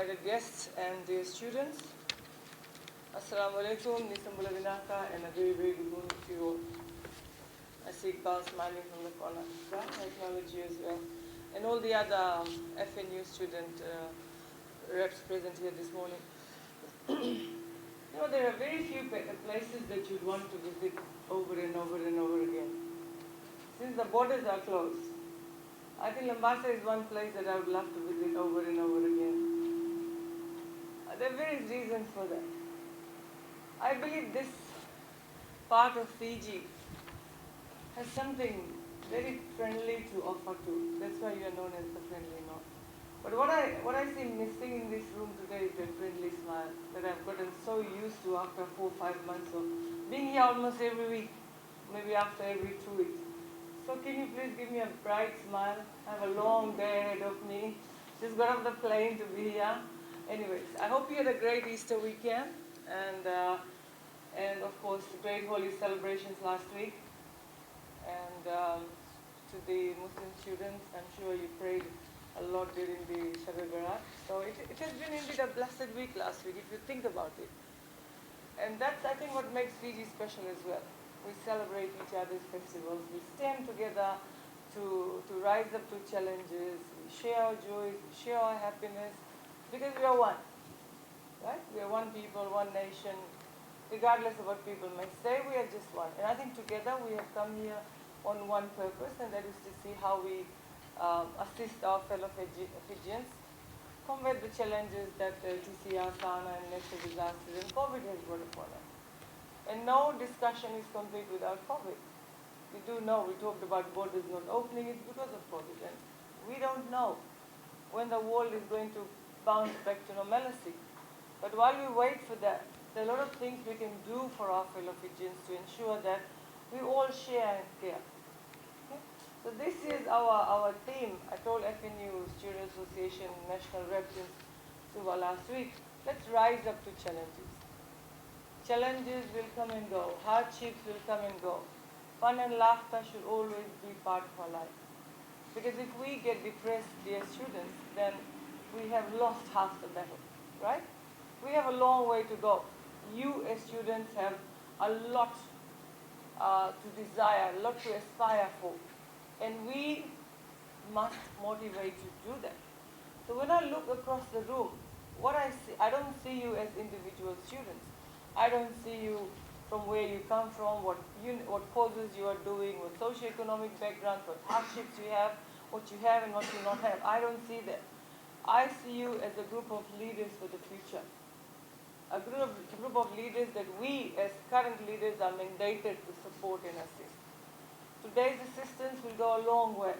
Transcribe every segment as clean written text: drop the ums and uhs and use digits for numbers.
invited guests and dear students. Assalamu alaikum, Nisambula Vinaka, and a very, very good morning to you all. I see Iqbal smiling from the corner. I acknowledge you as well. And all the other FNU student reps present here this morning. You know, there are very few places that you'd want to visit over and over and over again. Since the borders are closed, I think Lambasa is one place that I would love to visit over and over again. There are various reasons for that. I believe this part of Fiji has something very friendly to offer to. That's why you are known as the friendly north. But what I see missing in this room today is that friendly smile that I've gotten so used to after 4 or 5 months of being here almost every week, maybe after every 2 weeks. So can you please give me a bright smile? I have a long day ahead of me. Just got off the plane to be here. Anyways, I hope you had a great Easter weekend and of course great holy celebrations last week. And to the Muslim students, I'm sure you prayed a lot during the Shab-e Barat. So it has been indeed a blessed week last week if you think about it. And that's, I think, what makes Fiji special as well. We celebrate each other's festivals. We stand together to rise up to challenges. We share our joys, we share our happiness, because we are one, right? We are one people, one nation. Regardless of what people may say, we are just one. And I think together we have come here on one purpose, and that is to see how we assist our fellow Fijians combat the challenges that TC, Yasa, and natural disasters and COVID has brought upon us. And no discussion is complete without COVID. We do know, we talked about borders not opening, it's because of COVID. And we don't know when the world is going to bounce back to normalcy. But while we wait for that, there are a lot of things we can do for our fellow Fijians to ensure that we all share and care. Okay? So this is our theme. I told FNU Students Association National Reps in Suva last week, let's rise up to challenges. Challenges will come and go. Hardships will come and go. Fun and laughter should always be part of our life. Because if we get depressed, dear students, then we have lost half the battle, right? We have a long way to go. You as students have a lot to desire, a lot to aspire for. And we must motivate you to do that. So when I look across the room, what I see, I don't see you as individual students. I don't see you from where you come from, what courses you are doing, what socioeconomic background, what hardships you have and what you not have. I don't see that. I see you as a group of leaders for the future. A group of leaders that we as current leaders are mandated to support and assist. Today's assistance will go a long way.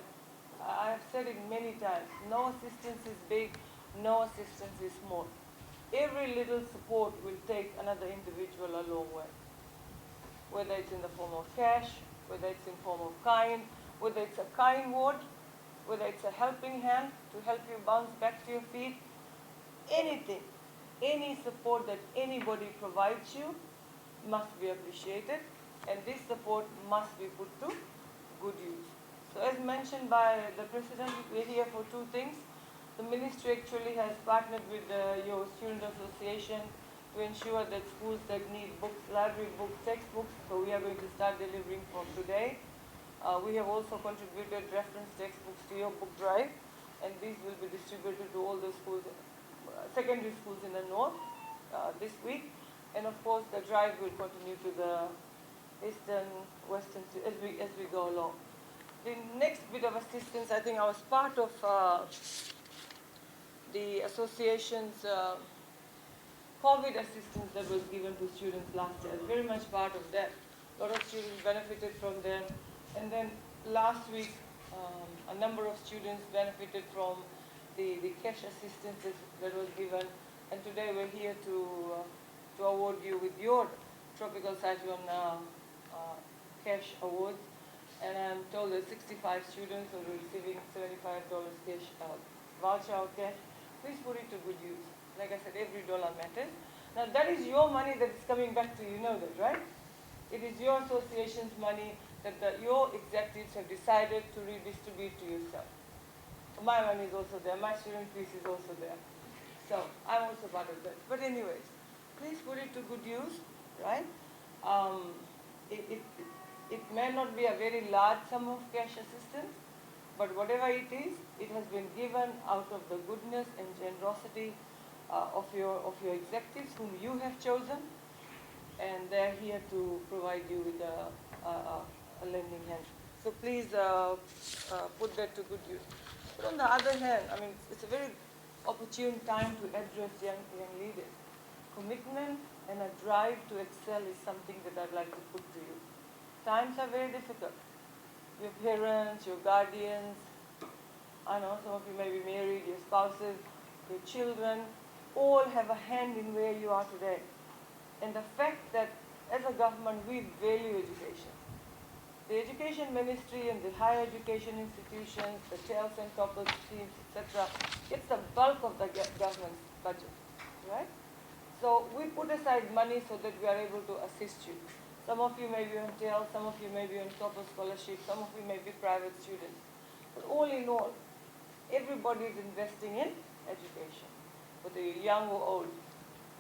I have said it many times. No assistance is big, no assistance is small. Every little support will take another individual a long way. Whether it's in the form of cash, whether it's in form of kind, whether it's a kind word, whether it's a helping hand to help you bounce back to your feet, anything, any support that anybody provides you must be appreciated, and this support must be put to good use. So as mentioned by the President, we're here for two things. The ministry actually has partnered with your Student Association to ensure that schools that need books, library books, textbooks, so we are going to start delivering from today. We have also contributed reference textbooks to your book drive, and these will be distributed to all the schools, secondary schools in the north this week. And of course, the drive will continue to the eastern, western, as we go along. The next bit of assistance, I think I was part of the association's COVID assistance that was given to students last year. Very much part of that. A lot of students benefited from them. And then last week, a number of students benefited from the cash assistance that was given. And today we're here to award you with your Tropical Cyclone cash awards. And I'm told that 65 students will be receiving $75 cash voucher or cash. Please put it to good use. Like I said, every dollar matters. Now that is your money that is coming back to you, know that, right? It is your association's money that your executives have decided to redistribute to yourself. My money is also there, my student piece is also there. So I'm also part of that. But anyways, please put it to good use, right? Um, it, it, it may not be a very large sum of cash assistance, but whatever it is, it has been given out of the goodness and generosity of your executives whom you have chosen, and they're here to provide you with a lending hand. So please put that to good use. But on the other hand, I mean, it's a very opportune time to address young leaders. Commitment and a drive to excel is something that I'd like to put to you. Times are very difficult. Your parents, your guardians, I know some of you may be married, your spouses, your children, all have a hand in where you are today. And the fact that as a government we value education. The Education Ministry and the higher education institutions, the TELS and TOPS schemes, etc., it's the bulk of the government's budget, right? So we put aside money so that we are able to assist you. Some of you may be on TELS, some of you may be on TOPS scholarship, some of you may be private students. But all in all, everybody is investing in education, whether you're young or old.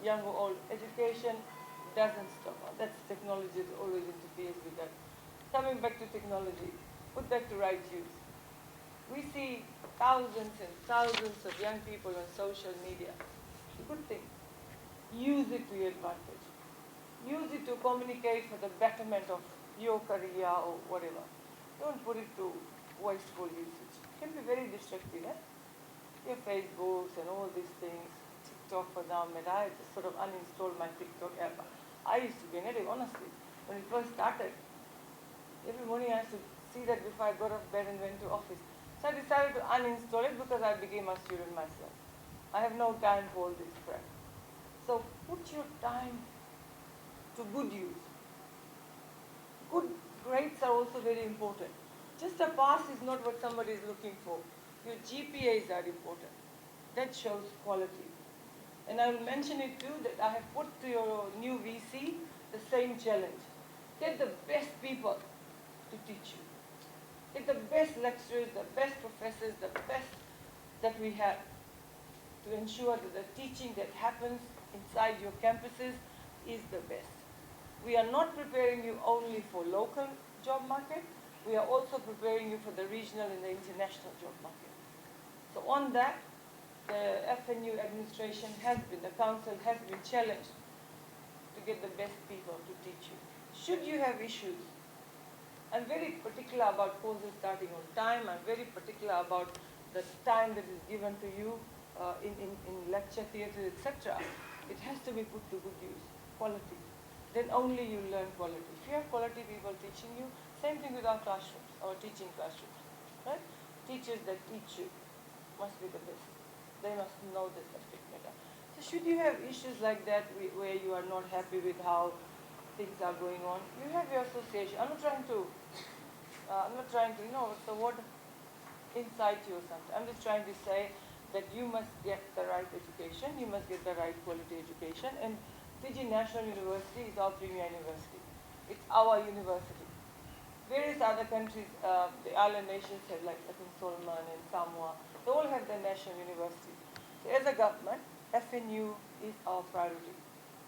Young or old, education doesn't stop. That's technology that always interferes with that. Coming back to technology, put that to right use. We see thousands and thousands of young people on social media. It's a good thing. Use it to your advantage. Use it to communicate for the betterment of your career or whatever. Don't put it to wasteful usage. It can be very destructive. Your Facebooks and all these things, TikTok for now, I just sort of uninstalled my TikTok app. I used to be an addict, honestly. When it first started, every morning I used to see that before I got off bed and went to office. So I decided to uninstall it because I became a student myself. I have no time for all this crap. So put your time to good use. Good grades are also very important. Just a pass is not what somebody is looking for. Your GPAs are important. That shows quality. And I will mention it too that I have put to your new VC the same challenge. Get the best people to teach you. Get the best lecturers, the best professors, the best that we have to ensure that the teaching that happens inside your campuses is the best. We are not preparing you only for local job market, we are also preparing you for the regional and the international job market. So on that, the FNU administration has been, the council has been challenged to get the best people to teach you. Should you have issues, I'm very particular about courses starting on time, I'm very particular about the time that is given to you in lecture theatre, etc. It has to be put to good use, quality. Then only you learn quality. If you have quality people teaching you, same thing with our classrooms, our teaching classrooms, right? Teachers that teach you must be the best. They must know the subject matter. So should you have issues like that where you are not happy with how things are going on, you have your association. I'm not trying to, what's the word, incite you or something. I'm just trying to say that you must get the right education, you must get the right quality education, and Fiji National University is our premier university. It's our university. Various other countries, the island nations have, like I think Solomon and Samoa, they all have their national universities. So as a government, FNU is our priority.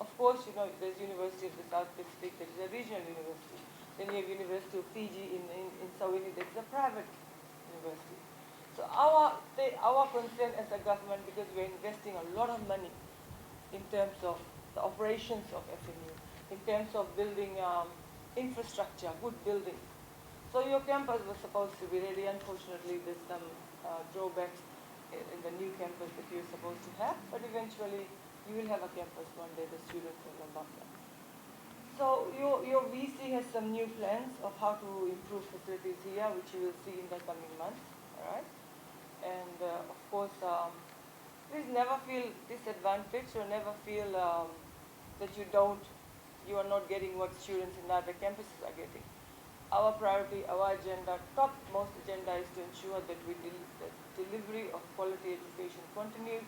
Of course, you know, there's University of the South Pacific, that is a regional university. Then you have University of Fiji in Sawini, that is a private university. So our concern as a government, because we're investing a lot of money in terms of the operations of FNU, in terms of building infrastructure, good buildings. So your campus was supposed to be ready. Unfortunately, there's some drawbacks in the new campus that you're supposed to have, but eventually you will have a campus one day, the students will embark on. So your VC has some new plans of how to improve facilities here, which you will see in the coming months, all right? And of course, please never feel disadvantaged or never feel that you are not getting what students in other campuses are getting. Our priority, our agenda, topmost agenda is to ensure that the delivery of quality education continues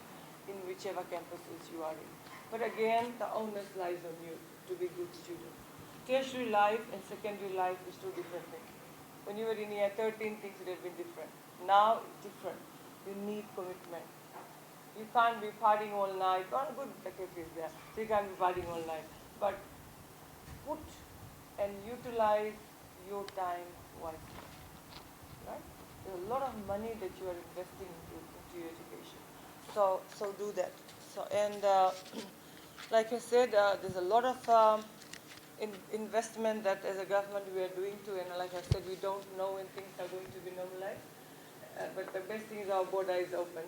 in whichever campuses you are in. But again, the onus lies on you to be good students. Tertiary life and secondary life is two different things. When you were in year 13, things would have been different. Now it's different. You need commitment. You can't be partying all night. Well, good, the cafe is there, so you can't be partying all night. But put and utilize your time wisely, right? There's a lot of money that you are investing into your education. So do that. So, and like I said, there's a lot of investment that as a government we are doing too, and like I said, we don't know when things are going to be normalized. But the best thing is our border is open.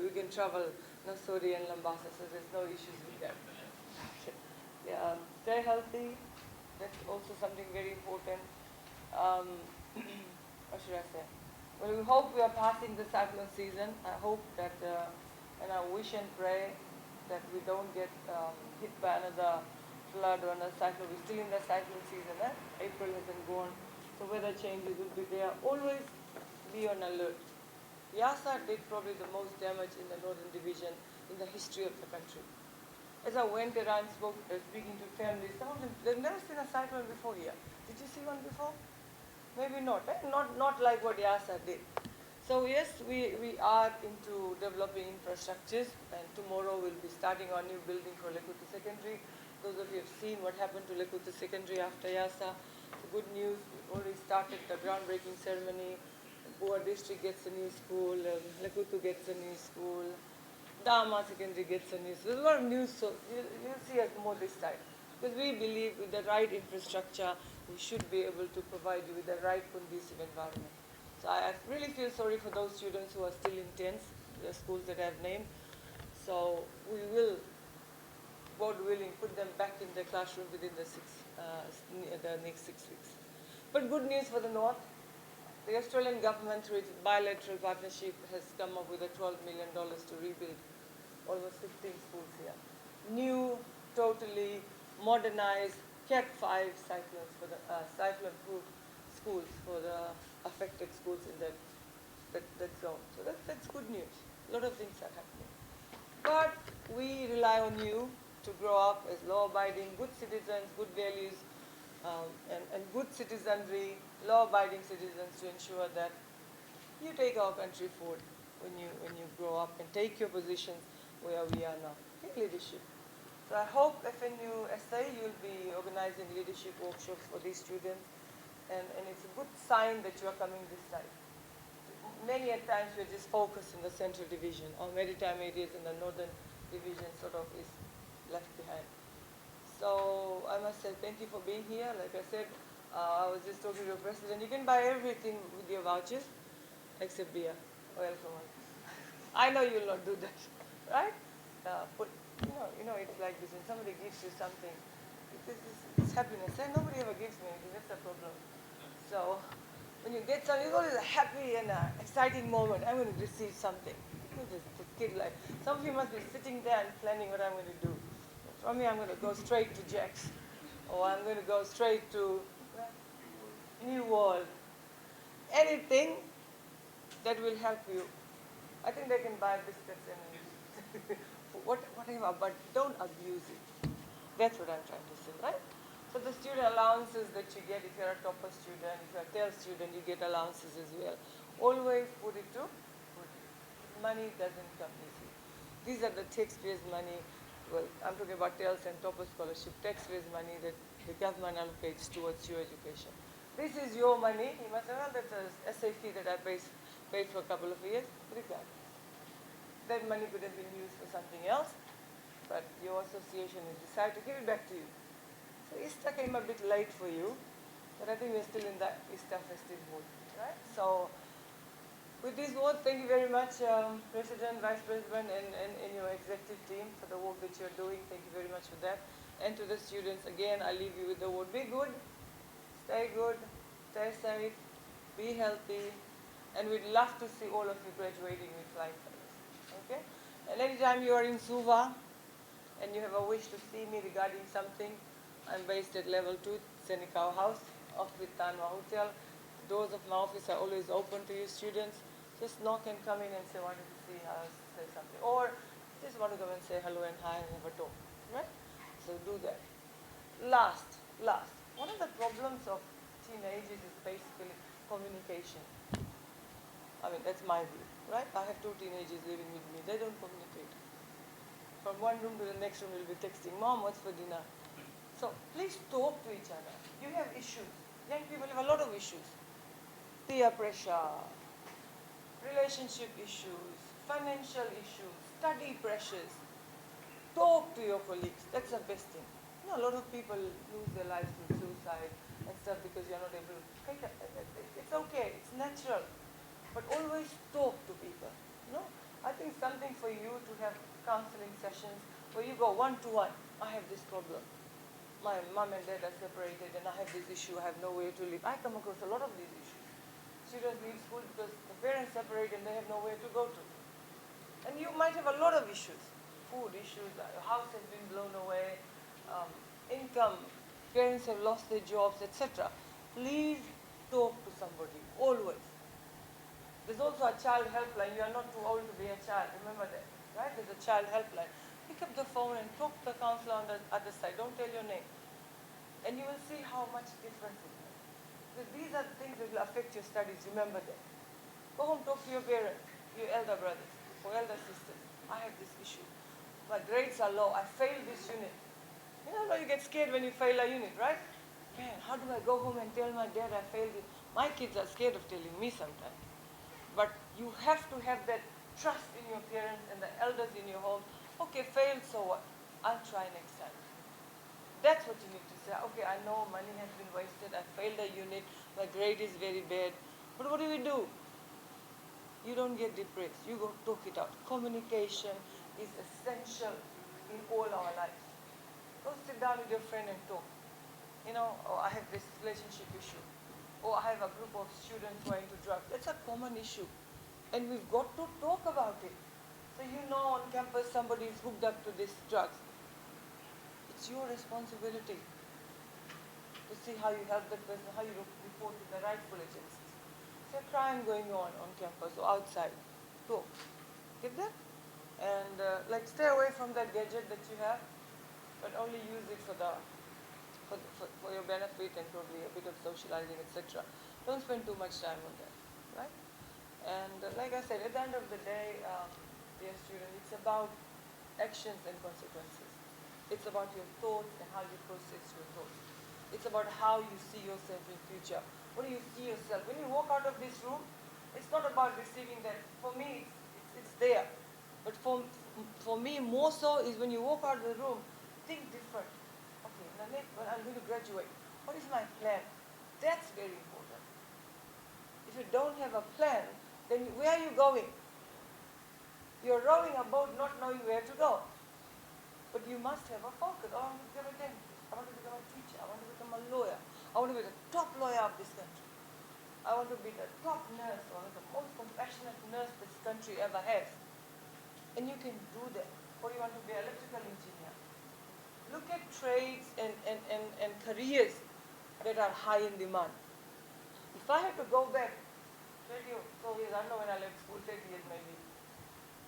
We can travel Nasori and Lambasa, so there's no issues with that. Yeah, stay healthy. That's also something very important. What should I say? Well, we hope we are passing the cyclone season. I hope that, and I wish and pray that we don't get hit by another flood or another cyclone. We're still in the cyclone season. April hasn't gone, so weather changes will be there. Always be on alert. Yasa did probably the most damage in the Northern Division in the history of the country. As I went around speaking to families, some of them, they've never seen a cyclone before here. Did you see one before? Maybe not, eh? Not like what Yasa did. So yes, we are into developing infrastructures, and tomorrow we'll be starting our new building for Lekutu Secondary. Those of you have seen what happened to Lekutu Secondary after Yasa. The good news, we've already started the groundbreaking ceremony. Boa district gets a new school, Lekutu gets a new school, Dama Secondary gets a new school. There's a lot of news, so you'll see us more this time. Because we believe with the right infrastructure, we should be able to provide you with the right conducive environment. So I really feel sorry for those students who are still in tents, the schools that I've named. So we will, God willing, put them back in the classroom within the next 6 weeks. But good news for the North. The Australian government, through its bilateral partnership, has come up with a $12 million to rebuild almost 15 schools here. New, totally modernized Cat 5 cyclone-proof schools for the affected schools in that zone. So that's good news. A lot of things are happening. But we rely on you to grow up as law-abiding, good citizens, good values, and good citizenry, law-abiding citizens, to ensure that you take our country forward when you grow up and take your positions where we are now. Take leadership. So I hope FNU SA, you'll be organizing leadership workshops for these students, and it's a good sign that you are coming this side. Many a times we're just focused in the central division. Our maritime areas in the northern division sort of is left behind. So I must say thank you for being here. Like I said, I was just talking to the president. You can buy everything with your vouchers, except beer. Welcome. I know you'll not do that, right? But it's like this. When somebody gives you something, it's happiness. And nobody ever gives me anything. That's the problem. So when you get something, it's always a happy and exciting moment. I'm going to receive something. It's a kid life. Some of you must be sitting there and planning what I'm going to do. For me, I'm going to go straight to Jack's, or I'm going to go straight to New World. Anything that will help you. I think they can buy biscuits and whatever, but don't abuse it. That's what I'm trying to say, right? So the student allowances that you get, if you're a topper student, if you're a TEL student, you get allowances as well. Always put it to good use. Money doesn't come easy. These are the taxpayers' money. Well, I'm talking about TELS and topper scholarship, taxpayers' money that the government allocates towards your education. This is your money. You must say, well, that's a SA fee that I paid for a couple of years. Regardless. That money could have been used for something else, but your association has decided to give it back to you. So Easter came a bit late for you, but I think we're still in the Easter festive mood, right? So with these words, thank you very much, President, Vice President, and your executive team for the work that you're doing. Thank you very much for that. And to the students, again, I leave you with the word, be good, stay safe, be healthy, and we'd love to see all of you graduating with flying colors, okay? And anytime you are in Suva and you have a wish to see me regarding something, I'm based at level 2, Senikau House, off with Tanwa Hotel. The doors of my office are always open to you students. Just knock and come in and say, wanted to see how, say something. Or just want to come and say hello and hi and have a talk, right? So do that. Last, one of the problems of teenagers is basically communication. I mean, that's my view, right? I have two teenagers living with me. They don't communicate. From one room to the next room, we'll be texting, Mom, what's for dinner? So please talk to each other. You have issues. Young people have a lot of issues. Peer pressure, relationship issues, financial issues, study pressures. Talk to your colleagues. That's the best thing. You know, a lot of people lose their lives through suicide and stuff because you're not able to. It's okay. It's natural. But always talk to people. You know, I think something for you to have counseling sessions where you go one-to-one. I have this problem. My mom and dad are separated and I have this issue. I have nowhere to live. I come across a lot of these issues. Students leave school because the parents separate and they have nowhere to go to. And you might have a lot of issues. Food issues, your house has been blown away, income, parents have lost their jobs, etc. Please talk to somebody, always. There's also a child helpline. You are not too old to be a child, remember that, right? There's a child helpline. Pick up the phone and talk to the counselor on the other side. Don't tell your name. And you will see how much difference it makes. Because these are the things that will affect your studies, remember that. Go home, talk to your parents, your elder brothers or elder sisters. I have this issue. My grades are low. I failed this unit. You know, you get scared when you fail a unit, right? Man, how do I go home and tell my dad I failed it? My kids are scared of telling me sometimes. But you have to have that trust in your parents and the elders in your home. Okay, failed, so what? I'll try next time. That's what you need to say. Okay, I know money has been wasted. I failed a unit. My grade is very bad. But what do we do? You don't get depressed. You go talk it out. Communication is essential in all our lives. Go sit down with your friend and talk. You know, oh, I have this relationship issue. Or I have a group of students who are into drugs. That's a common issue. And we've got to talk about it. So you know on campus somebody is hooked up to these drugs. It's your responsibility to see how you help that person, how you report to the rightful agencies. There's a crime going on campus or outside. Talk. Get that? And like stay away from that gadget that you have, but only use it for your benefit and probably a bit of socializing, etc. Don't spend too much time on that, right? And like I said, at the end of the day, dear student, it's about actions and consequences. It's about your thoughts and how you process your thoughts. It's about how you see yourself in future. What do you see yourself? When you walk out of this room, it's not about receiving that. For me, it's there. But for me, more so is when you walk out of the room, think different. Okay, now when I'm going to graduate, what is my plan? That's very important. If you don't have a plan, then where are you going? You're rowing a boat not knowing where to go. But you must have a focus. I want to become a dentist. I want to become a teacher. I want to become a lawyer. I want to be the top lawyer of this country. I want to be the top nurse. I want to be the most compassionate nurse this country ever has. And you can do that. Or you want to be an electrical engineer. Look at trades and careers that are high in demand. If I had to go back 30 or so years, I don't know when I left school, 30 years maybe.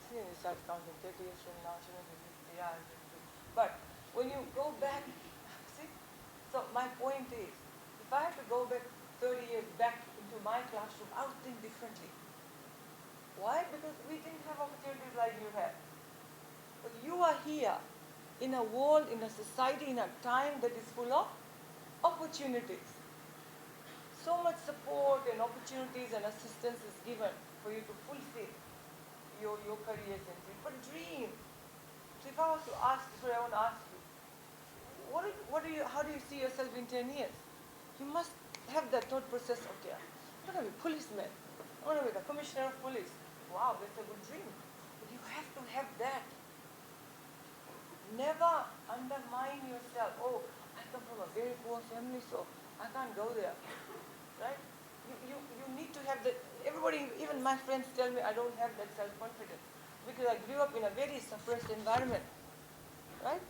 See, you start counting 30 years from now, she maybe 50 years. But when you go back, see? So my point is, if I had to go back 30 years back into my classroom, I would think differently. Why? Because we didn't have opportunities like you have. But you are here in a world, in a society, in a time that is full of opportunities. So much support and opportunities and assistance is given for you to fulfill your careers and dreams. But dream. So if I was to ask, sorry, I want to ask you, how do you see yourself in 10 years? You must have that thought process, okay, I'm going to be a policeman. I want to be the commissioner of police. Wow, that's a good dream. But you have to have that. Never undermine yourself. Oh, I come from a very poor family, so I can't go there. Right? You need to have that. Everybody, even my friends tell me I don't have that self-confidence because I grew up in a very suppressed environment. Right?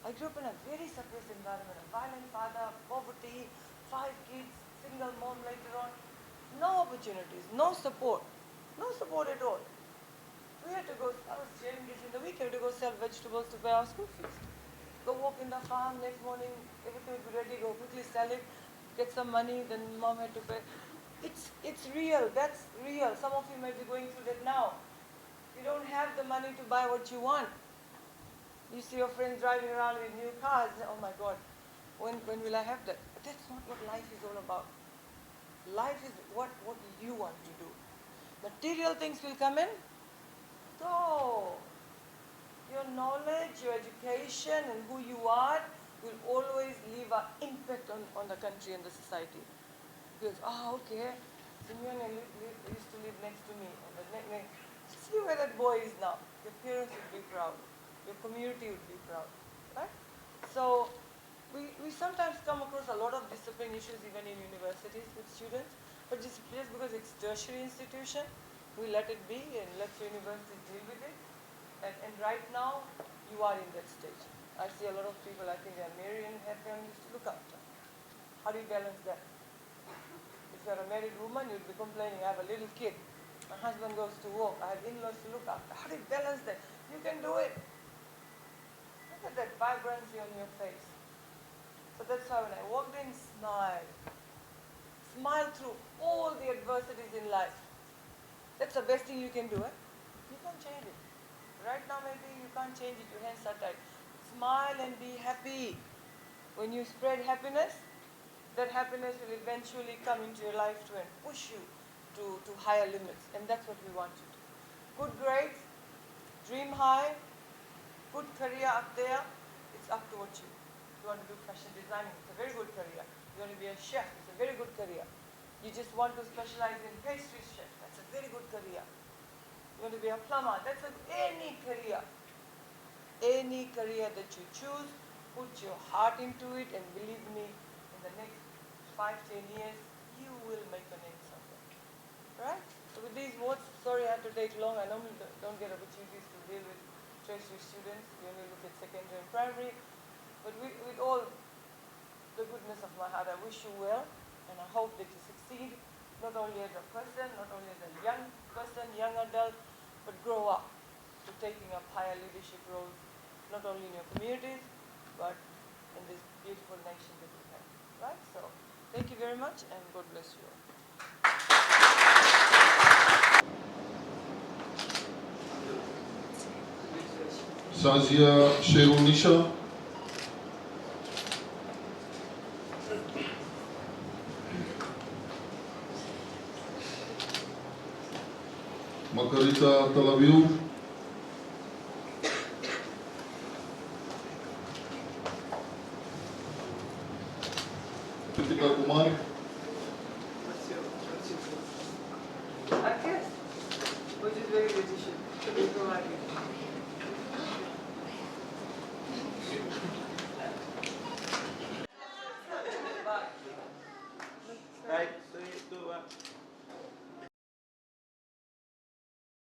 I grew up in a very suppressed environment. A violent father, poverty, 5 kids, single mom later on. No opportunities, no support. No support at all. We had to go, I was sharing this in the week, we had to go sell vegetables to pay our school fees. Go walk in the farm, next morning, everything would be ready, go quickly sell it, get some money, then mom had to pay. It's real. That's real. Some of you may be going through that now. You don't have the money to buy what you want. You see your friends driving around with new cars. Oh my God, when will I have that? But that's not what life is all about. Life is what you want to do. Material things will come in. Go. Your knowledge, your education, and who you are will always leave an impact on the country and the society. Because, okay, Simeone used to live next to me. And see where that boy is now. Your parents would be proud. Your community would be proud. Right? So, we sometimes come across a lot of discipline issues even in universities with students. But just because it's tertiary institution, we let it be and let universities deal with it. And right now, you are in that stage. I see a lot of people, I think they are married and have families to look after. How do you balance that? If you're a married woman, you'll be complaining, I have a little kid. My husband goes to work. I have in-laws to look after. How do you balance that? You can do it. Look at that vibrancy on your face. So that's why when I walked in, smile. Smile through all the adversities in life. That's the best thing you can do. You can't change it. Right now, maybe you can't change it. Your hands are tied. Smile and be happy. When you spread happiness, that happiness will eventually come into your life too and push you to higher limits. And that's what we want you to. Good grades, dream high, good career up there. It's up to what you want to do. Fashion designing, it's a very good career. You want to be a chef, it's a very good career. You just want to specialize in pastry chef, that's a very good career. You want to be a plumber, that's any career. Any career that you choose, put your heart into it, and believe me, in the next 5-10 years, you will make a name somewhere. Right? So with these words, sorry I had to take long. I normally don't get opportunities to deal with tertiary students. We only look at secondary and primary. But with all the goodness of my heart, I wish you well, and I hope that you succeed, not only as a person, not only as a young person, young adult, but grow up to taking up higher leadership roles, not only in your communities, but in this beautiful nation that we have. Right? So, thank you very much, and God bless you all. Sazia Sherunisha. Margarita Talaviu. Pritika Kumar. I guess, which is very good, you should be provided.